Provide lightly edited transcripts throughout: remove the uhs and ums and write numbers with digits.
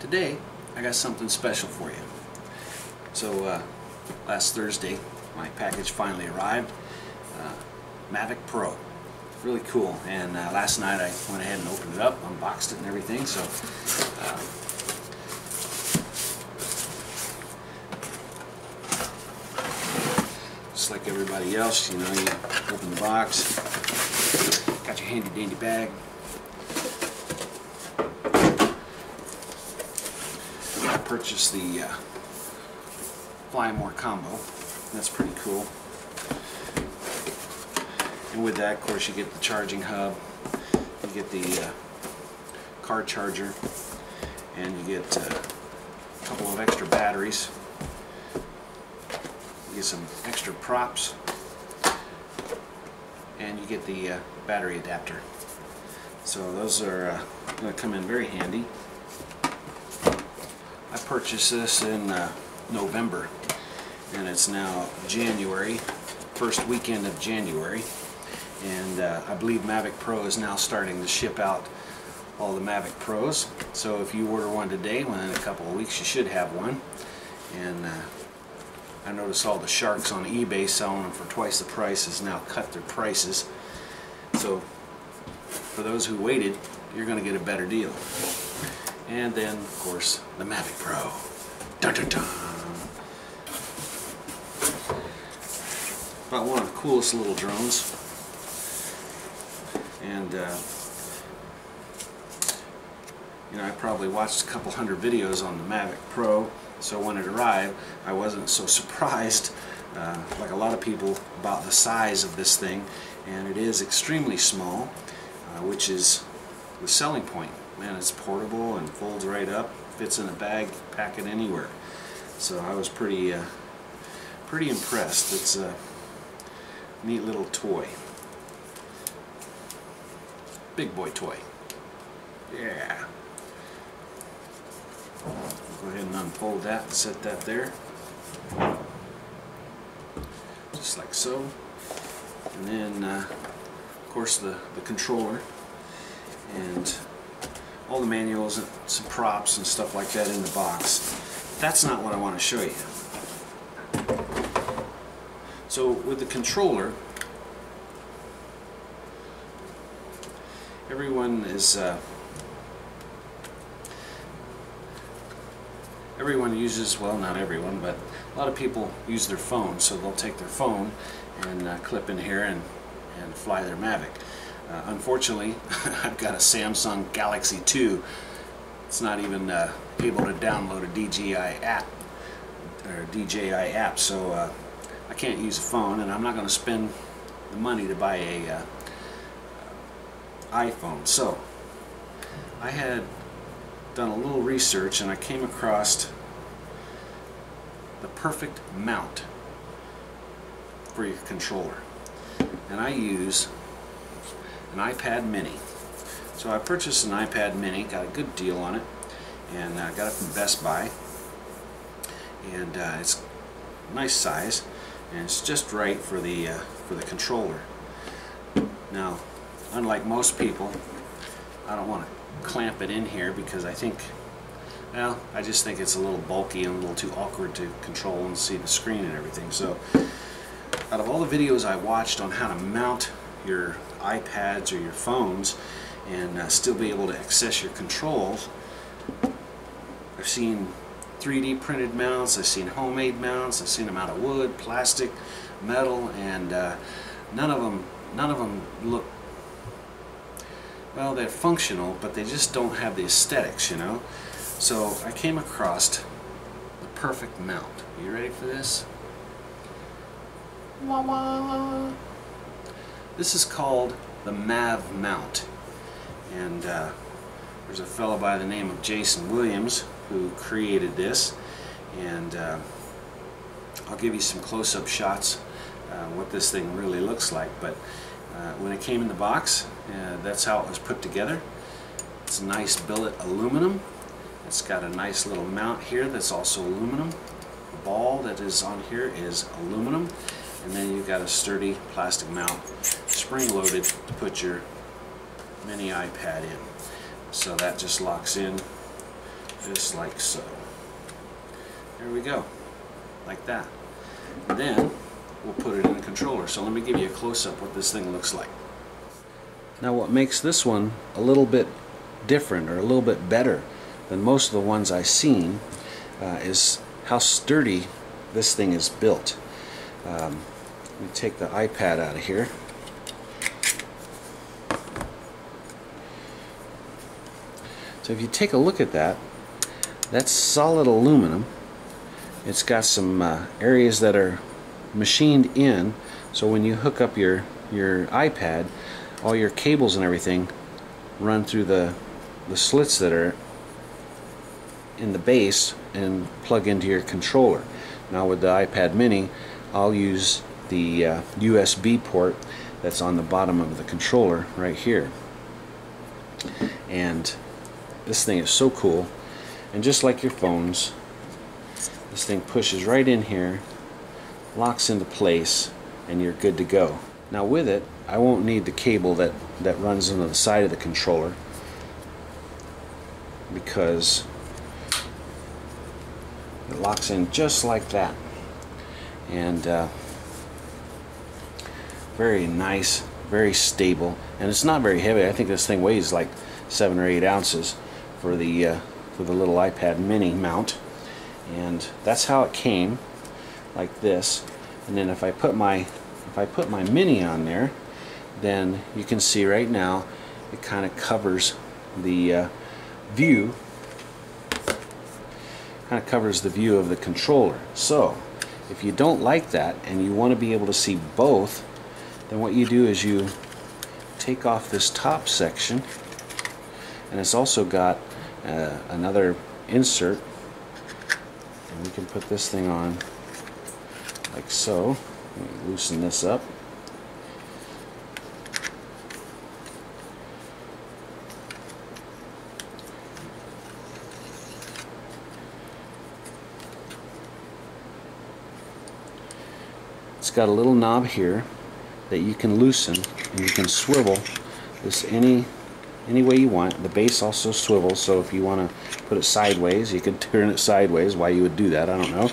Today I got something special for you. So last Thursday my package finally arrived. Mavic Pro, really cool, and last night I went ahead and opened it up, unboxed it and everything. So just like everybody else, you know, you open the box, got your handy dandy bag. I purchased the Fly More combo. That's pretty cool. And with that, of course, you get the charging hub, you get the car charger, and you get a couple of extra batteries. You get some extra props, and you get the battery adapter. So those are going to come in very handy. I purchased this in November, and it's now January, first weekend of January, and I believe Mavic Pro is now starting to ship out all the Mavic Pros. So if you order one today, within a couple of weeks you should have one. And I noticed all the sharks on eBay selling them for twice the price has now cut their prices. So for those who waited, you're going to get a better deal. And then, of course, the Mavic Pro. Dun, dun, dun. About one of the coolest little drones. And, you know, I probably watched a couple hundred videos on the Mavic Pro, so when it arrived, I wasn't so surprised, like a lot of people, about the size of this thing. And it is extremely small, which is the selling point. Man, it's portable and folds right up, fits in a bag, pack it anywhere. So I was pretty impressed. It's a neat little toy. Big boy toy. Yeah. Go ahead and unfold that and set that there. Just like so. And then, of course, the controller. And all the manuals and some props and stuff like that in the box. That's not what I want to show you. So with the controller, everyone uses, well, not everyone, but a lot of people use their phone, so they'll take their phone and clip in here and fly their Mavic. Unfortunately, I've got a Samsung Galaxy 2. It's not even able to download a DJI app, so I can't use a phone, and I'm not going to spend the money to buy a iPhone. So I had done a little research, and I came across the perfect mount for your controller, and I use an iPad mini. So I purchased an iPad mini, got a good deal on it, and got it from Best Buy, and it's a nice size, and it's just right for the controller. Now, unlike most people, I don't want to clamp it in here because I think, well, I just think it's a little bulky and a little too awkward to control and see the screen and everything. So out of all the videos I watched on how to mount your iPads or your phones and still be able to access your controls, I've seen 3D printed mounts, I've seen homemade mounts, I've seen them out of wood, plastic, metal, and none of them look, well, they're functional, but they just don't have the aesthetics, you know. So I came across the perfect mount. Are you ready for this? Wah wah. This is called the MavMount, and there's a fellow by the name of Jason Williams who created this, and I'll give you some close-up shots what this thing really looks like. But when it came in the box, that's how it was put together. It's nice billet aluminum. It's got a nice little mount here that's also aluminum. The ball that is on here is aluminum. And then you've got a sturdy plastic mount, spring-loaded, to put your mini iPad in. So that just locks in just like so. There we go, like that. And then we'll put it in the controller. So let me give you a close-up what this thing looks like. Now what makes this one a little bit different or a little bit better than most of the ones I've seen is how sturdy this thing is built. Let me take the iPad out of here. So if you take a look at that, that's solid aluminum. It's got some areas that are machined in, so when you hook up your iPad, all your cables and everything run through the slits that are in the base and plug into your controller. Now with the iPad mini, I'll use the USB port that's on the bottom of the controller right here. And this thing is so cool, and just like your phones, this thing pushes right in here, locks into place, and you're good to go. Now with it, I won't need the cable that runs into the side of the controller, because it locks in just like that. And very nice, very stable, and it's not very heavy. I think this thing weighs like 7 or 8 ounces for the little iPad mini mount. And that's how it came, like this. And then if I put my mini on there, then you can see right now it kind of covers the view, of the controller. So if you don't like that and you want to be able to see both, then what you do is you take off this top section, and it's also got another insert, and we can put this thing on like so. Let me loosen this up. It's got a little knob here that you can loosen, and you can swivel this any way you want. The base also swivels, so if you want to put it sideways, you can turn it sideways. Why you would do that, I don't know.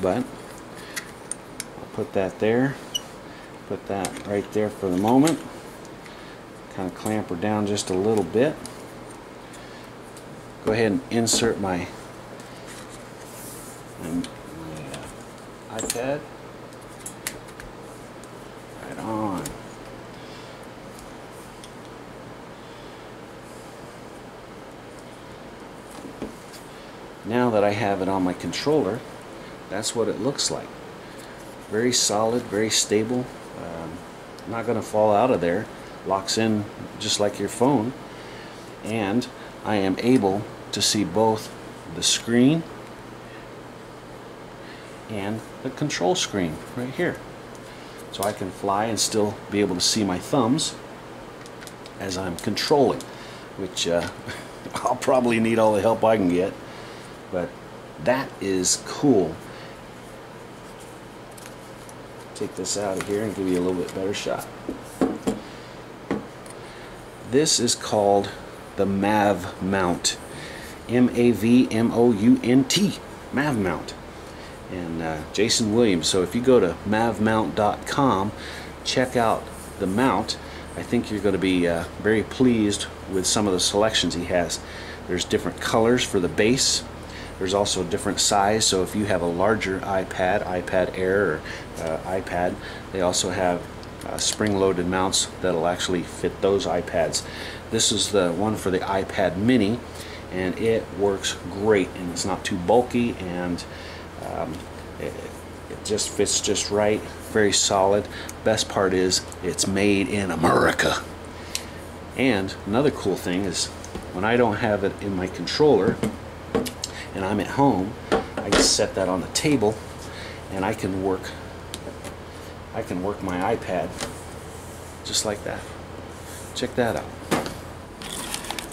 But I'll put that there, put that right there for the moment. Kind of clamp her down just a little bit. Go ahead and insert my iPad right on. Now that I have it on my controller, that's what it looks like. Very solid, very stable, not going to fall out of there, locks in just like your phone, and I am able to see both the screen and the control screen right here. So I can fly and still be able to see my thumbs as I'm controlling, which I'll probably need all the help I can get. But that is cool. Take this out of here and give you a little bit better shot. This is called the MavMount. M-A-V-M-O-U-N-T. MavMount. And Jason Williams. So if you go to MavMount.com, check out the mount. I think you're going to be very pleased with some of the selections he has. There's different colors for the base. There's also different size, so if you have a larger iPad, iPad Air, or iPad, they also have spring-loaded mounts that'll actually fit those iPads. This is the one for the iPad mini, and it works great, and it's not too bulky, and it just fits just right, very solid. Best part is it's made in America. And another cool thing is when I don't have it in my controller and I'm at home, I just set that on the table and I can work my iPad just like that. Check that out.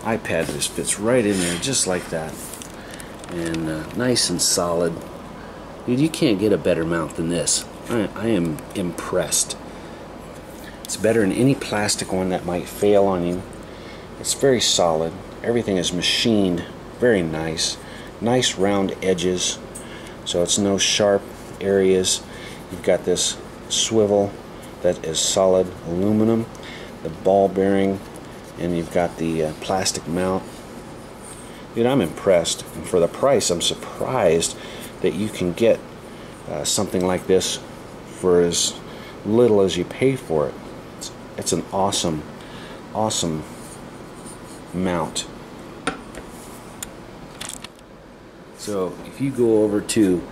iPad just fits right in there just like that, and nice and solid. Dude, you can't get a better mount than this. I am impressed. It's better than any plastic one that might fail on you. It's very solid. Everything is machined very nice. nice round edges, so it's no sharp areas. You've got this swivel that is solid aluminum, the ball bearing, and you've got the plastic mount. Dude, I'm impressed, and for the price I'm surprised that you can get something like this for as little as you pay for it. It's an awesome mount. So if you go over to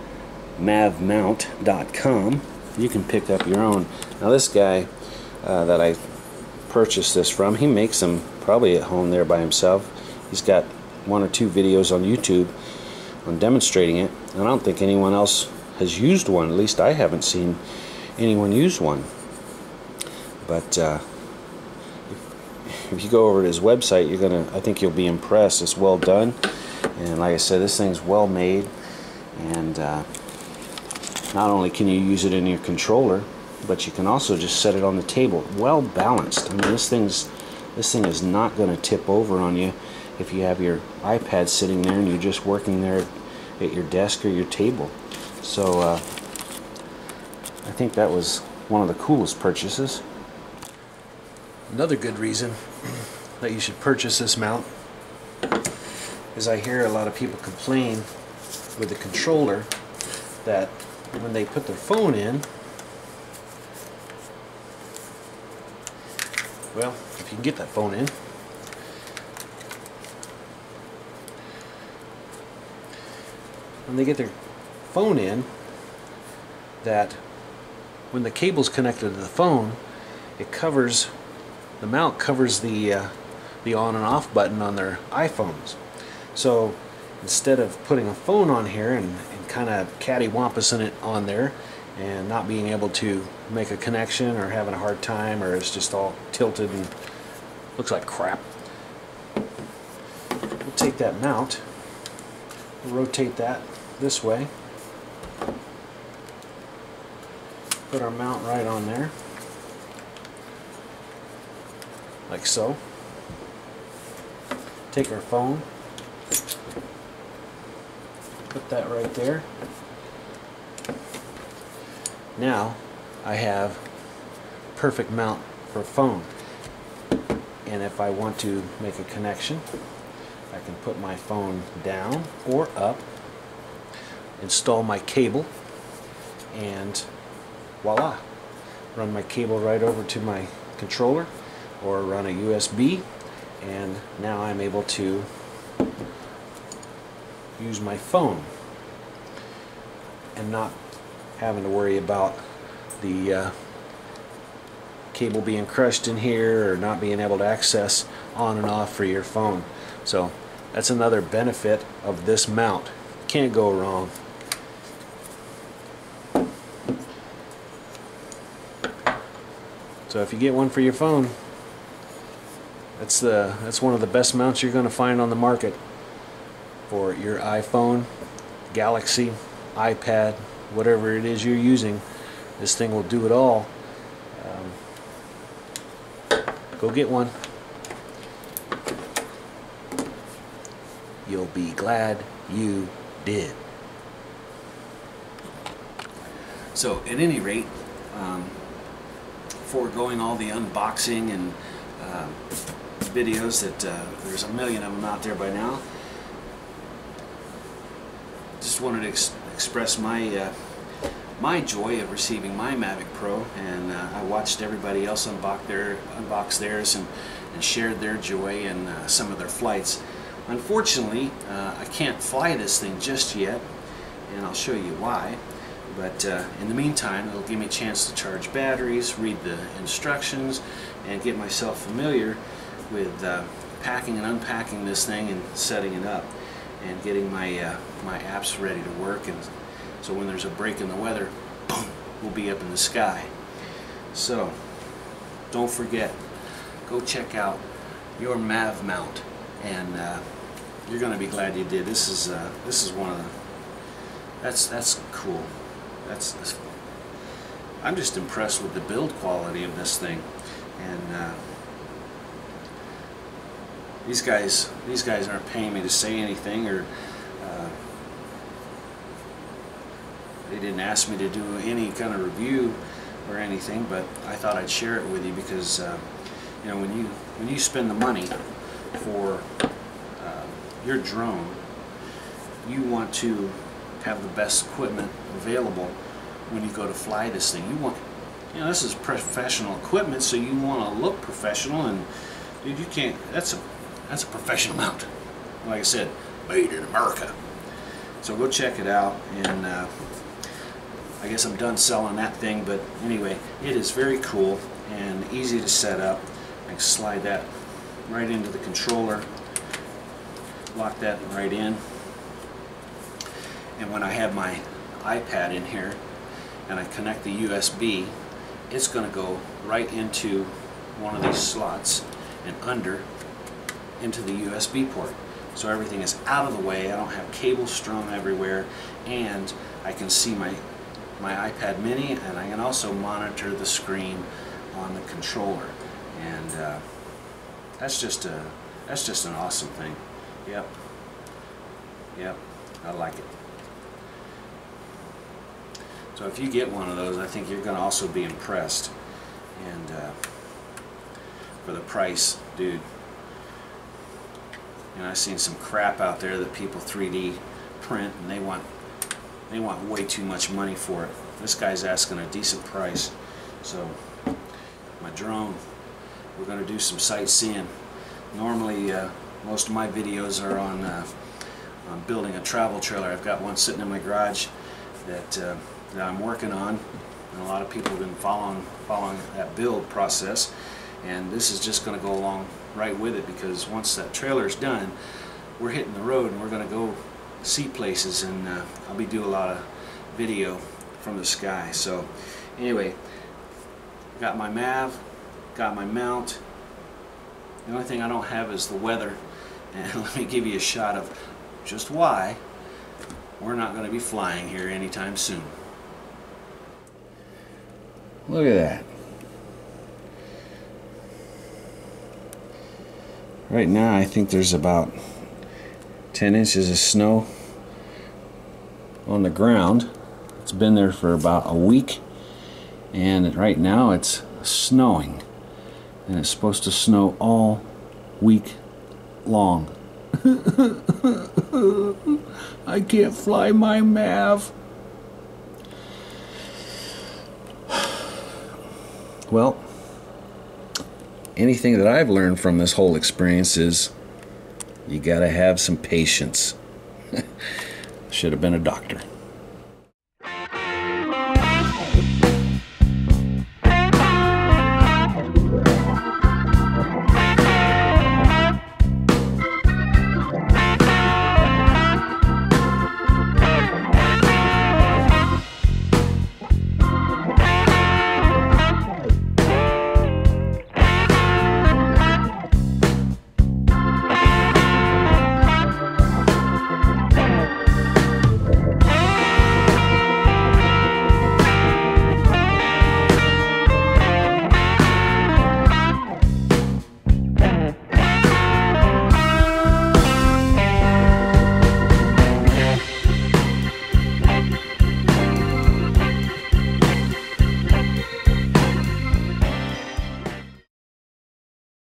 MavMount.com, you can pick up your own. Now this guy that I purchased this from, he makes them probably at home there by himself. He's got 1 or 2 videos on YouTube on demonstrating it, and I don't think anyone else has used one. At least I haven't seen anyone use one. But if you go over to his website, I think you'll be impressed. It's well done, and like I said, this thing's well made, and not only can you use it in your controller, but you can also just set it on the table. Well balanced. I mean, this thing is not going to tip over on you if you have your iPad sitting there and you're just working there at your desk or your table. So I think that was one of the coolest purchases. Another good reason that you should purchase this mount is I hear a lot of people complain with the controller that when they put their phone in, well, if you can get that phone in, when they get their phone in, that when the cable's connected to the phone, it covers, the mount covers the on and off button on their iPhones. So instead of putting a phone on here and kind of cattywampusing it on there and not being able to make a connection or having a hard time, or it's just all tilted and looks like crap, we'll take that mount, we'll rotate that this way, put our mount right on there, like so. Take our phone, put that right there. Now I have perfect mount for a phone, and if I want to make a connection, I can put my phone down or up, install my cable, and voila, run my cable right over to my controller or run a USB, and now I'm able to use my phone and not having to worry about the cable being crushed in here or not being able to access on and off for your phone. So that's another benefit of this mount. Can't go wrong. So if you get one for your phone, that's one of the best mounts you're going to find on the market for your iPhone, Galaxy, iPad, whatever it is you're using. This thing will do it all. Go get one. You'll be glad you did. So at any rate, foregoing all the unboxing and videos that there's a million of them out there by now, just wanted to express my my joy of receiving my Mavic Pro, and I watched everybody else unbox theirs and shared their joy and some of their flights. Unfortunately, I can't fly this thing just yet, and I'll show you why. But in the meantime, it'll give me a chance to charge batteries, read the instructions, and get myself familiar with packing and unpacking this thing and setting it up and getting my my apps ready to work. And so when there's a break in the weather, boom, we'll be up in the sky. So don't forget, go check out your MavMount, and you're going to be glad you did. This is one of the that's cool. That's I'm just impressed with the build quality of this thing, and these guys aren't paying me to say anything or They didn't ask me to do any kind of review or anything, but I thought I'd share it with you because you know, when you spend the money for your drone, you want to have the best equipment available when you go to fly this thing. You know, this is professional equipment, so you want to look professional, and dude, you can't. That's a professional mount. Like I said, made in America. So go check it out, and I guess I'm done selling that thing. But anyway, it is very cool and easy to set up. I can slide that right into the controller, lock that right in, and when I have my iPad in here and I connect the USB, it's going to go right into one of these slots and under into the USB port. So everything is out of the way. I don't have cables strung everywhere, and I can see my iPad mini, and I can also monitor the screen on the controller. And that's just an awesome thing. Yep, I like it. So if you get one of those, I think you're going to also be impressed. And for the price, dude. You know, I've seen some crap out there that people 3D print, and they want way too much money for it. This guy's asking a decent price. So my drone, we're going to do some sightseeing. Normally, most of my videos are on building a travel trailer. I've got one sitting in my garage that I'm working on, and a lot of people have been following that build process, and this is just going to go along right with it, because once that trailer is done, we're hitting the road and we're going to go see places, and I'll be doing a lot of video from the sky. So anyway, got my Mav, got my mount. The only thing I don't have is the weather, and let me give you a shot of just why we're not going to be flying here anytime soon. Look at that. Right now I think there's about 10 inches of snow on the ground. It's been there for about a week, and right now it's snowing, and it's supposed to snow all week long. I can't fly my Mav. Well, anything that I've learned from this whole experience is you gotta have some patience. Should have been a doctor.